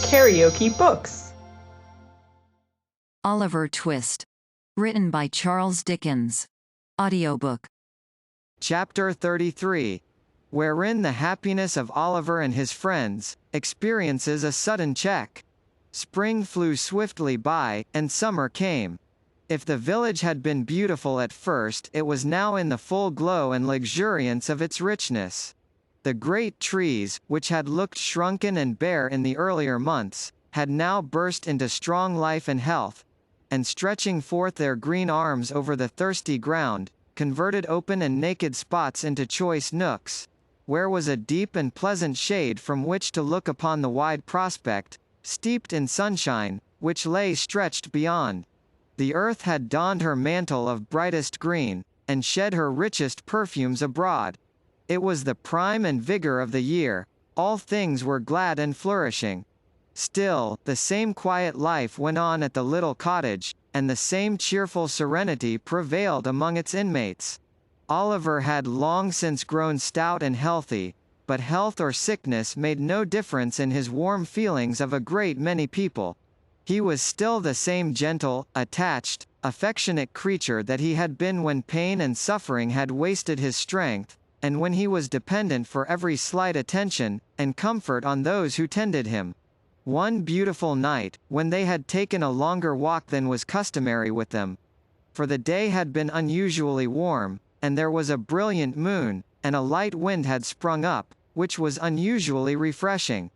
KaraokeBooks. Oliver Twist. Written by Charles Dickens. Audiobook. Chapter 33, wherein the happiness of Oliver and his friends experiences a sudden check. Spring flew swiftly by, and summer came. If the village had been beautiful at first, it was now in the full glow and luxuriance of its richness. The great trees, which had looked shrunken and bare in the earlier months, had now burst into strong life and health, and stretching forth their green arms over the thirsty ground, converted open and naked spots into choice nooks, where was a deep and pleasant shade from which to look upon the wide prospect, steeped in sunshine, which lay stretched beyond. The earth had donned her mantle of brightest green, and shed her richest perfumes abroad. It was the prime and vigor of the year, all things were glad and flourishing. Still, the same quiet life went on at the little cottage, and the same cheerful serenity prevailed among its inmates. Oliver had long since grown stout and healthy, but health or sickness made no difference in his warm feelings of a great many people. He was still the same gentle, attached, affectionate creature that he had been when pain and suffering had wasted his strength, and when he was dependent for every slight attention and comfort on those who tended him. One beautiful night, when they had taken a longer walk than was customary with them, for the day had been unusually warm, and there was a brilliant moon, and a light wind had sprung up, which was unusually refreshing.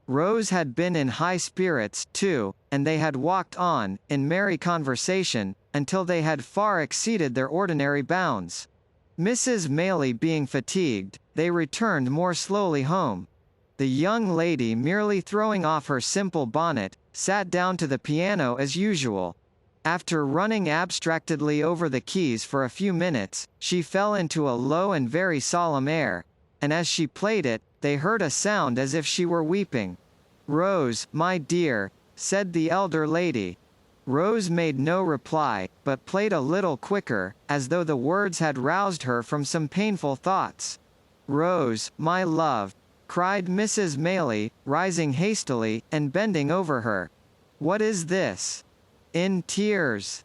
Rose had been in high spirits, too, and they had walked on, in merry conversation, until they had far exceeded their ordinary bounds. Mrs. Maylie being fatigued, they returned more slowly home. The young lady, merely throwing off her simple bonnet, sat down to the piano as usual. After running abstractedly over the keys for a few minutes, she fell into a low and very solemn air, and as she played it, they heard a sound as if she were weeping. "Rose, my dear," said the elder lady. Rose made no reply, but played a little quicker, as though the words had roused her from some painful thoughts. "Rose, my love," cried Mrs. Maylie, rising hastily, and bending over her. "What is this? In tears?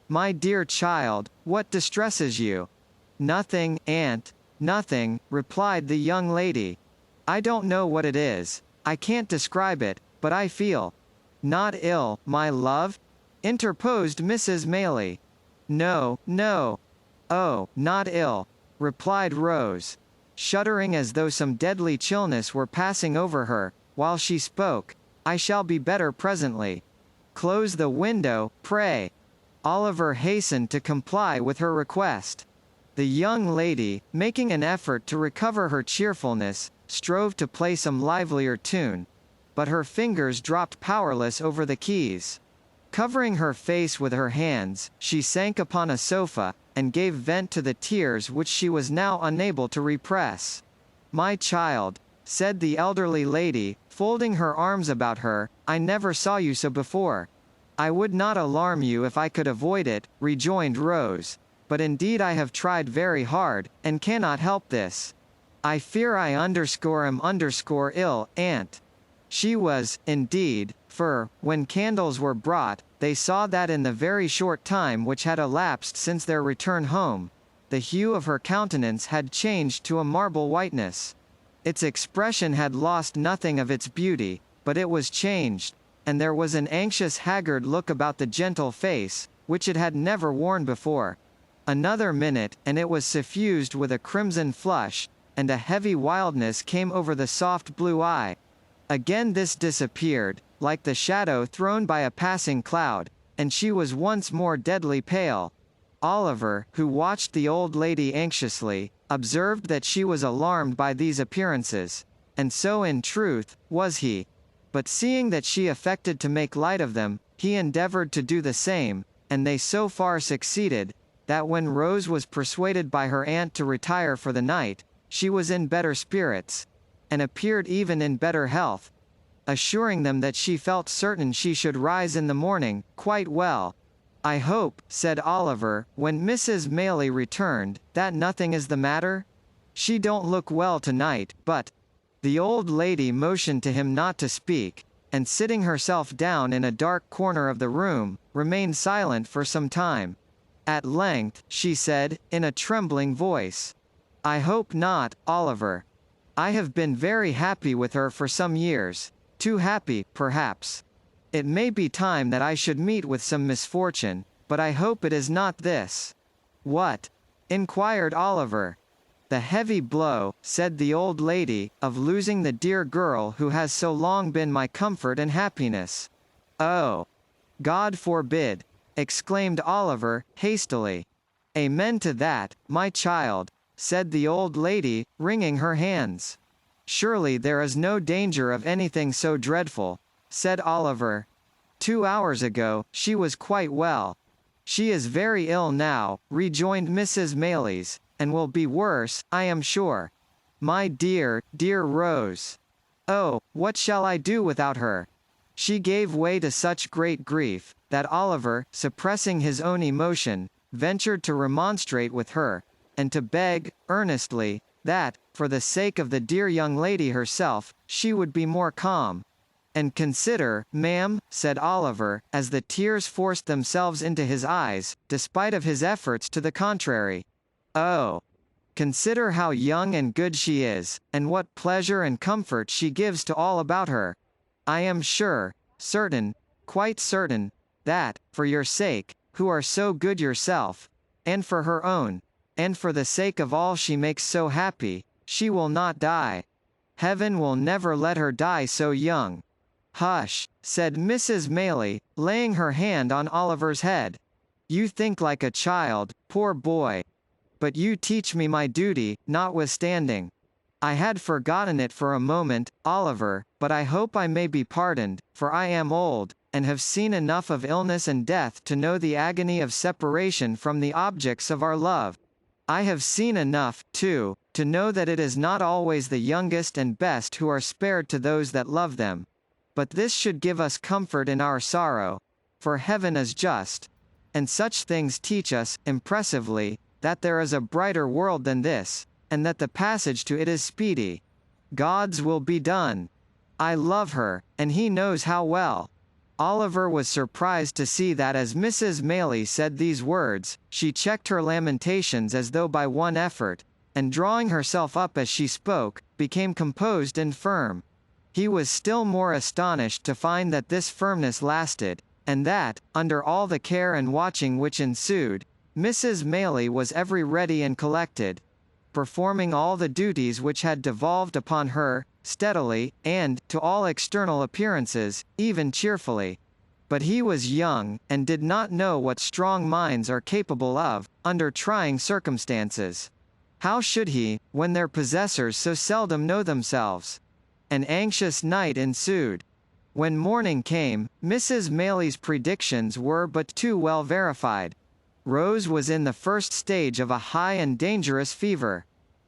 My dear child, what distresses you?" "Nothing, aunt, nothing," replied the young lady. "I don't know what it is. I can't describe it, but I feel—" "Not ill, my love?" interposed Mrs. Maylie. "No, no. Oh, not ill," replied Rose, shuddering as though some deadly chillness were passing over her, while she spoke. "I shall be better presently. Close the window, pray." Oliver hastened to comply with her request. The young lady, making an effort to recover her cheerfulness, strove to play some livelier tune, but her fingers dropped powerless over the keys. Covering her face with her hands, she sank upon a sofa, and gave vent to the tears which she was now unable to repress. "My child," said the elderly lady, folding her arms about her, "I never saw you so before." "I would not alarm you if I could avoid it," rejoined Rose, "but indeed I have tried very hard, and cannot help this. I fear I am ill, aunt." She was, indeed, for, when candles were brought, they saw that in the very short time which had elapsed since their return home, the hue of her countenance had changed to a marble whiteness. Its expression had lost nothing of its beauty, but it was changed, and there was an anxious haggard look about the gentle face, which it had never worn before. Another minute, and it was suffused with a crimson flush, and a heavy wildness came over the soft blue eye. Again this disappeared, like the shadow thrown by a passing cloud, and she was once more deadly pale. Oliver, who watched the old lady anxiously, observed that she was alarmed by these appearances, and so in truth, was he. But seeing that she affected to make light of them, he endeavored to do the same, and they so far succeeded, that when Rose was persuaded by her aunt to retire for the night, she was in better spirits, and appeared even in better health, assuring them that she felt certain she should rise in the morning, quite well. "I hope," said Oliver, when Mrs. Maylie returned, "that nothing is the matter? She don't look well tonight, but—" The old lady motioned to him not to speak, and sitting herself down in a dark corner of the room, remained silent for some time. At length, she said, in a trembling voice, "I hope not, Oliver. I have been very happy with her for some years. Too happy, perhaps. It may be time that I should meet with some misfortune, but I hope it is not this." "What?" inquired Oliver. "The heavy blow," said the old lady, "of losing the dear girl who has so long been my comfort and happiness." "Oh! God forbid!" exclaimed Oliver, hastily. "Amen to that, my child," said the old lady, wringing her hands. "Surely there is no danger of anything so dreadful," said Oliver. "2 hours ago, she was quite well." "She is very ill now," rejoined Mrs. Maylies, "and will be worse, I am sure. My dear, dear Rose! Oh, what shall I do without her?" She gave way to such great grief, that Oliver, suppressing his own emotion, ventured to remonstrate with her, and to beg, earnestly, that, for the sake of the dear young lady herself, she would be more calm. "And consider, ma'am," said Oliver, as the tears forced themselves into his eyes, despite of his efforts to the contrary. "Oh! Consider how young and good she is, and what pleasure and comfort she gives to all about her. I am sure, certain, quite certain, that, for your sake, who are so good yourself, and for her own, and for the sake of all she makes so happy, she will not die. Heaven will never let her die so young." "Hush," said Mrs. Maylie, laying her hand on Oliver's head. "You think like a child, poor boy. But you teach me my duty, notwithstanding. I had forgotten it for a moment, Oliver, but I hope I may be pardoned, for I am old, and have seen enough of illness and death to know the agony of separation from the objects of our love. I have seen enough, too, to know that it is not always the youngest and best who are spared to those that love them. But this should give us comfort in our sorrow, for heaven is just. And such things teach us, impressively, that there is a brighter world than this, and that the passage to it is speedy. God's will be done. I love her, and he knows how well." Oliver was surprised to see that as Mrs. Maylie said these words, she checked her lamentations as though by one effort, and drawing herself up as she spoke, became composed and firm. He was still more astonished to find that this firmness lasted, and that, under all the care and watching which ensued, Mrs. Maylie was every ready and collected, performing all the duties which had devolved upon her, steadily, and, to all external appearances, even cheerfully. But he was young, and did not know what strong minds are capable of, under trying circumstances. How should he, when their possessors so seldom know themselves? An anxious night ensued. When morning came, Mrs. Maylie's predictions were but too well verified. Rose was in the first stage of a high and dangerous fever.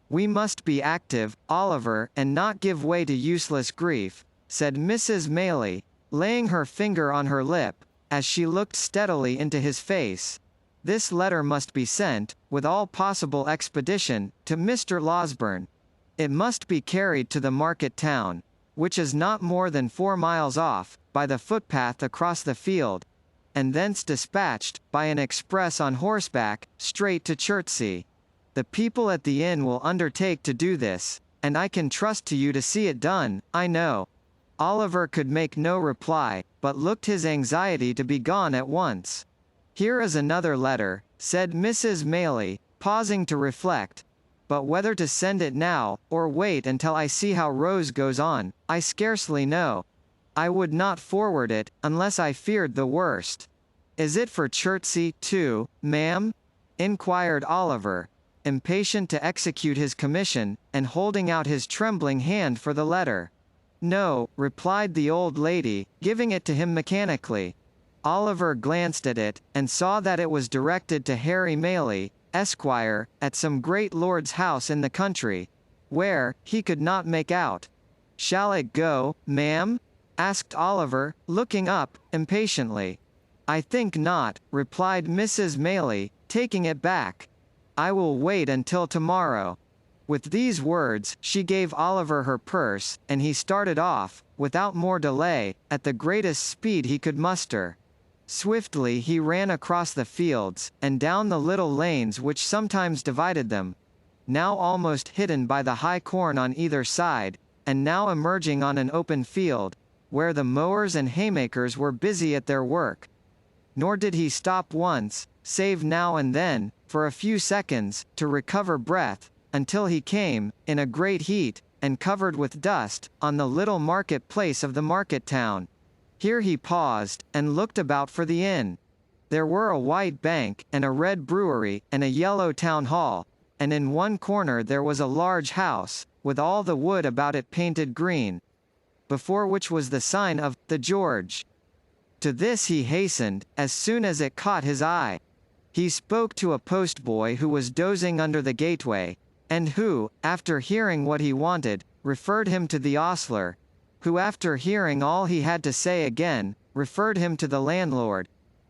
"We must be active, Oliver, and not give way to useless grief," said Mrs. Maylie, laying her finger on her lip, as she looked steadily into his face. "This letter must be sent, with all possible expedition, to Mr. Losberne. It must be carried to the market town, which is not more than 4 miles off, by the footpath across the field, and thence dispatched, by an express on horseback, straight to Chertsey. The people at the inn will undertake to do this, and I can trust to you to see it done, I know." Oliver could make no reply, but looked his anxiety to be gone at once. "Here is another letter," said Mrs. Maylie, pausing to reflect. "But whether to send it now, or wait until I see how Rose goes on, I scarcely know. I would not forward it, unless I feared the worst." "Is it for Chertsey, too, ma'am?" inquired Oliver, impatient to execute his commission, and holding out his trembling hand for the letter. "No," replied the old lady, giving it to him mechanically. Oliver glanced at it, and saw that it was directed to Harry Maylie, Esquire, at some great lord's house in the country. Where, he could not make out. "Shall it go, ma'am?" asked Oliver, looking up, impatiently. "I think not," replied Mrs. Maylie, taking it back. "I will wait until tomorrow." With these words, she gave Oliver her purse, and he started off, without more delay, at the greatest speed he could muster. Swiftly he ran across the fields, and down the little lanes which sometimes divided them, now almost hidden by the high corn on either side, and now emerging on an open field, where the mowers and haymakers were busy at their work. Nor did he stop once, save now and then, for a few seconds, to recover breath, until he came, in a great heat, and covered with dust, on the little market place of the market town. Here he paused, and looked about for the inn. There were a white bank, and a red brewery, and a yellow town hall, and in one corner there was a large house, with all the wood about it painted green, before which was the sign of the George. To this he hastened, as soon as it caught his eye. He spoke to a postboy who was dozing under the gateway, and who, after hearing what he wanted, referred him to the ostler, who after hearing all he had to say again, referred him to the landlord,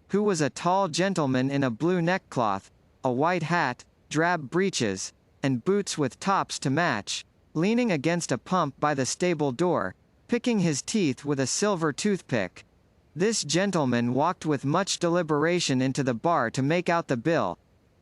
who was a tall gentleman in a blue neckcloth, a white hat, drab breeches, and boots with tops to match, leaning against a pump by the stable door, picking his teeth with a silver toothpick. This gentleman walked with much deliberation into the bar to make out the bill,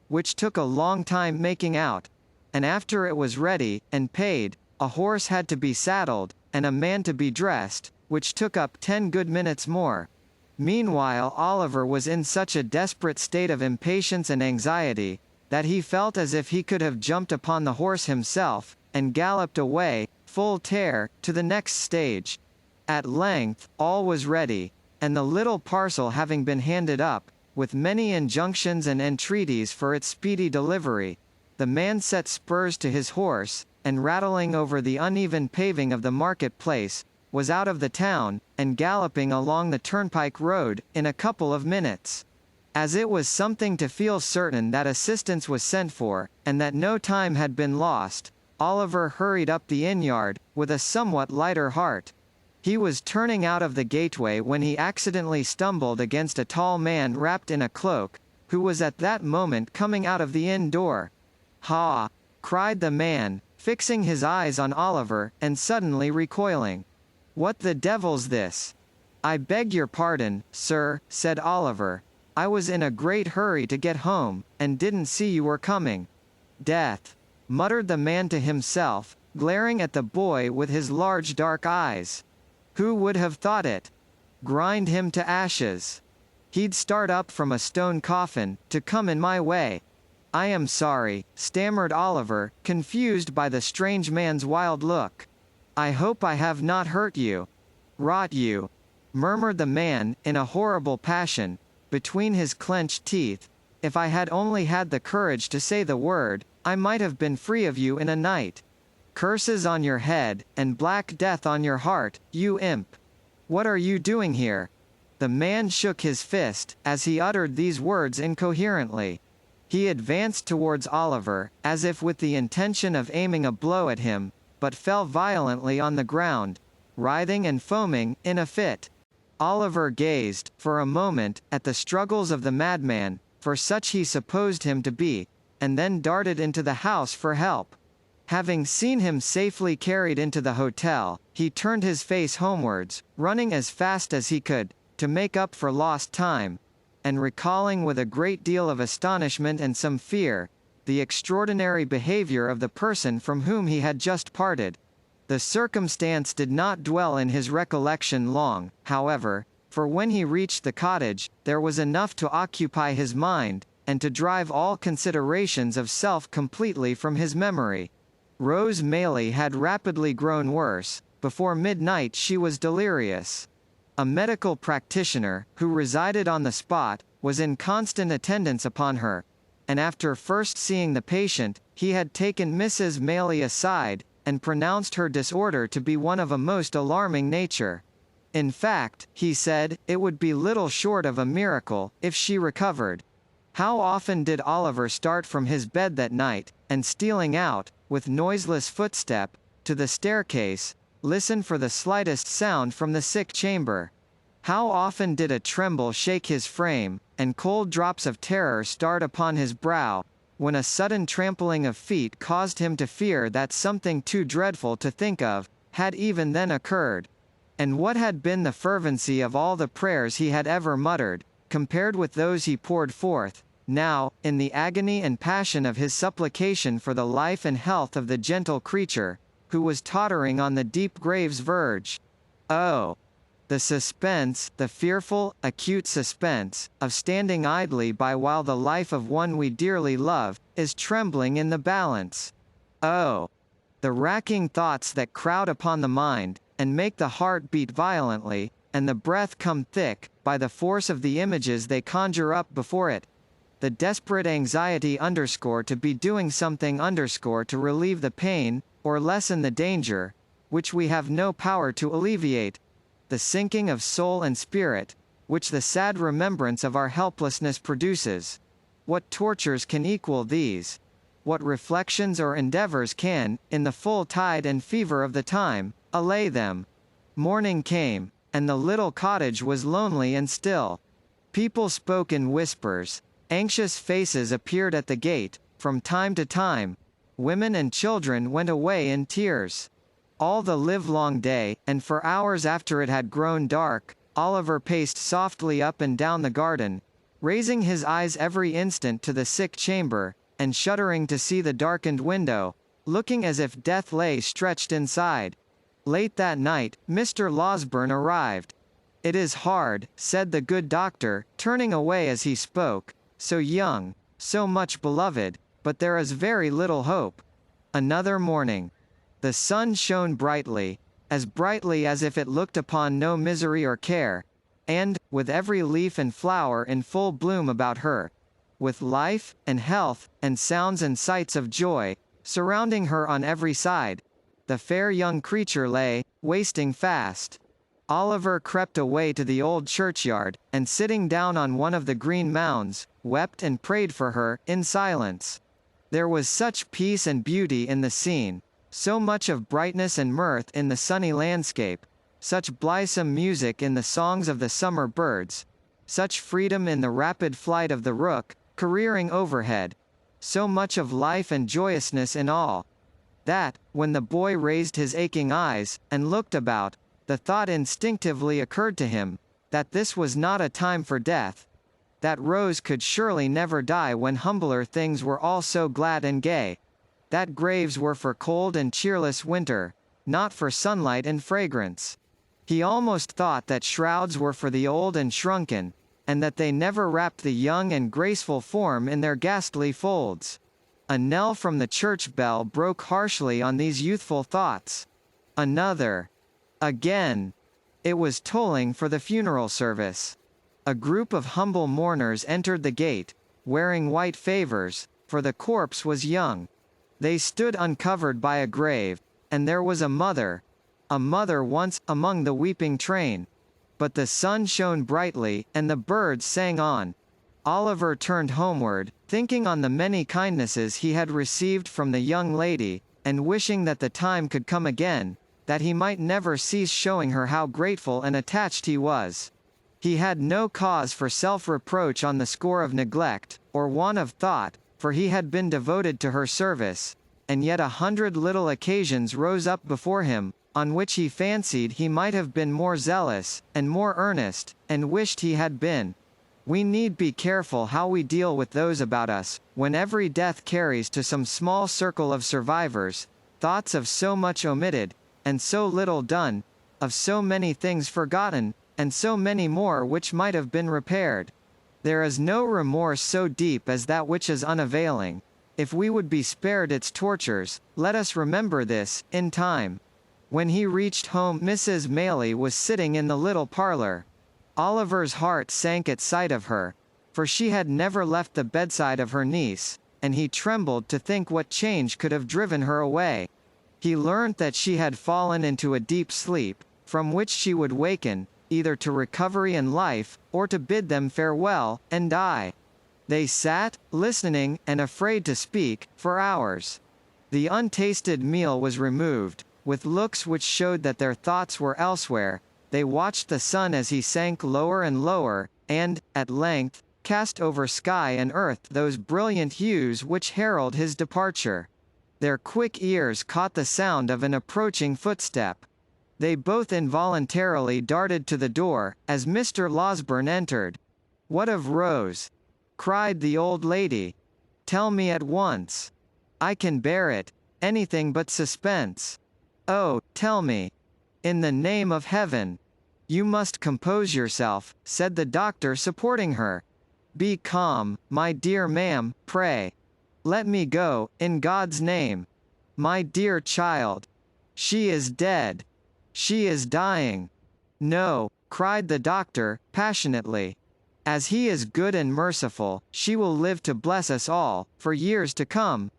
which took a long time making out, and after it was ready, and paid, a horse had to be saddled, and a man to be dressed, which took up 10 good minutes more. Meanwhile Oliver was in such a desperate state of impatience and anxiety, that he felt as if he could have jumped upon the horse himself, and galloped away, full tear, to the next stage. At length, all was ready, and the little parcel having been handed up, with many injunctions and entreaties for its speedy delivery, the man set spurs to his horse, and rattling over the uneven paving of the market-place, was out of the town, and galloping along the turnpike road, in a couple of minutes. As it was something to feel certain that assistance was sent for, and that no time had been lost, Oliver hurried up the inn-yard, with a somewhat lighter heart. He was turning out of the gateway when he accidentally stumbled against a tall man wrapped in a cloak, who was at that moment coming out of the inn door. "Ha!" cried the man, fixing his eyes on Oliver, and suddenly recoiling. "What the devil's this?" "I beg your pardon, sir," said Oliver. "I was in a great hurry to get home, and didn't see you were coming." "Death!" muttered the man to himself, glaring at the boy with his large dark eyes. "Who would have thought it? Grind him to ashes. He'd start up from a stone coffin, to come in my way." "I am sorry," stammered Oliver, confused by the strange man's wild look. "I hope I have not hurt you." "Rot you!" murmured the man, in a horrible passion, between his clenched teeth. "If I had only had the courage to say the word, I might have been free of you in a night. Curses on your head, and black death on your heart, you imp! What are you doing here?" The man shook his fist, as he uttered these words incoherently. He advanced towards Oliver, as if with the intention of aiming a blow at him, but fell violently on the ground, writhing and foaming, in a fit. Oliver gazed, for a moment, at the struggles of the madman, for such he supposed him to be, and then darted into the house for help. Having seen him safely carried into the hotel, he turned his face homewards, running as fast as he could, to make up for lost time, and recalling with a great deal of astonishment and some fear, the extraordinary behavior of the person from whom he had just parted. The circumstance did not dwell in his recollection long, however, for when he reached the cottage, there was enough to occupy his mind, and to drive all considerations of self completely from his memory. Rose Maylie had rapidly grown worse. Before midnight she was delirious. A medical practitioner, who resided on the spot, was in constant attendance upon her, and after first seeing the patient, he had taken Mrs. Maylie aside, and pronounced her disorder to be one of a most alarming nature. In fact, he said, it would be little short of a miracle, if she recovered. How often did Oliver start from his bed that night, and stealing out, with noiseless footstep, to the staircase, listen for the slightest sound from the sick chamber. How often did a tremble shake his frame, and cold drops of terror start upon his brow, when a sudden trampling of feet caused him to fear that something too dreadful to think of had even then occurred. And what had been the fervency of all the prayers he had ever muttered, compared with those he poured forth, now, in the agony and passion of his supplication for the life and health of the gentle creature, who was tottering on the deep grave's verge? Oh! The suspense, the fearful, acute suspense, of standing idly by while the life of one we dearly love is trembling in the balance. Oh! The racking thoughts that crowd upon the mind, and make the heart beat violently, and the breath come thick, by the force of the images they conjure up before it. The desperate anxiety to be doing something to relieve the pain, or lessen the danger, which we have no power to alleviate. The sinking of soul and spirit, which the sad remembrance of our helplessness produces. What tortures can equal these? What reflections or endeavors can, in the full tide and fever of the time, allay them? Morning came, and the little cottage was lonely and still. People spoke in whispers. Anxious faces appeared at the gate, from time to time. Women and children went away in tears. All the livelong day, and for hours after it had grown dark, Oliver paced softly up and down the garden, raising his eyes every instant to the sick chamber, and shuddering to see the darkened window, looking as if death lay stretched inside. Late that night, Mr. Losberne arrived. "It is hard," said the good doctor, turning away as he spoke, "so young, so much beloved, but there is very little hope." Another morning. The sun shone brightly, as brightly as if it looked upon no misery or care, and, with every leaf and flower in full bloom about her, with life, and health, and sounds and sights of joy, surrounding her on every side, the fair young creature lay, wasting fast. Oliver crept away to the old churchyard, and sitting down on one of the green mounds, wept and prayed for her, in silence. There was such peace and beauty in the scene, so much of brightness and mirth in the sunny landscape, such blithesome music in the songs of the summer birds, such freedom in the rapid flight of the rook, careering overhead, so much of life and joyousness in all, that, when the boy raised his aching eyes, and looked about, the thought instinctively occurred to him, that this was not a time for death, that Rose could surely never die when humbler things were all so glad and gay, that graves were for cold and cheerless winter, not for sunlight and fragrance. He almost thought that shrouds were for the old and shrunken, and that they never wrapped the young and graceful form in their ghastly folds. A knell from the church bell broke harshly on these youthful thoughts. Another. Again. It was tolling for the funeral service. A group of humble mourners entered the gate, wearing white favors, for the corpse was young. They stood uncovered by a grave, and there was a mother once, among the weeping train. But the sun shone brightly, and the birds sang on. Oliver turned homeward, thinking on the many kindnesses he had received from the young lady, and wishing that the time could come again, that he might never cease showing her how grateful and attached he was. He had no cause for self-reproach on the score of neglect, or want of thought, for he had been devoted to her service, and yet 100 little occasions rose up before him, on which he fancied he might have been more zealous, and more earnest, and wished he had been. We need be careful how we deal with those about us, when every death carries to some small circle of survivors, thoughts of so much omitted, and so little done, of so many things forgotten, and so many more which might have been repaired. There is no remorse so deep as that which is unavailing. If we would be spared its tortures, let us remember this, in time. When he reached home, Mrs. Maylie was sitting in the little parlor. Oliver's heart sank at sight of her, for she had never left the bedside of her niece, and he trembled to think what change could have driven her away. He learnt that she had fallen into a deep sleep, from which she would waken, either to recovery and life, or to bid them farewell, and die. They sat, listening, and afraid to speak, for hours. The untasted meal was removed, with looks which showed that their thoughts were elsewhere. They watched the sun as he sank lower and lower, and, at length, cast over sky and earth those brilliant hues which herald his departure. Their quick ears caught the sound of an approaching footstep. They both involuntarily darted to the door, as Mr. Losberne entered. "What of Rose?" cried the old lady. "Tell me at once. I can bear it. Anything but suspense. Oh, tell me. In the name of heaven." "You must compose yourself," said the doctor, supporting her. "Be calm, my dear ma'am, pray. Let me go, in God's name. My dear child. She is dead. She is dying." "No," cried the doctor, passionately. "As He is good and merciful, she will live to bless us all, for years to come."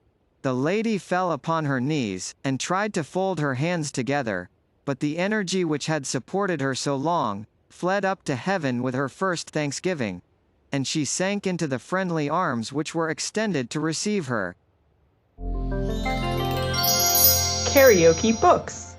The lady fell upon her knees, and tried to fold her hands together, but the energy which had supported her so long, fled up to heaven with her first thanksgiving, and she sank into the friendly arms which were extended to receive her. KaraokeBooks.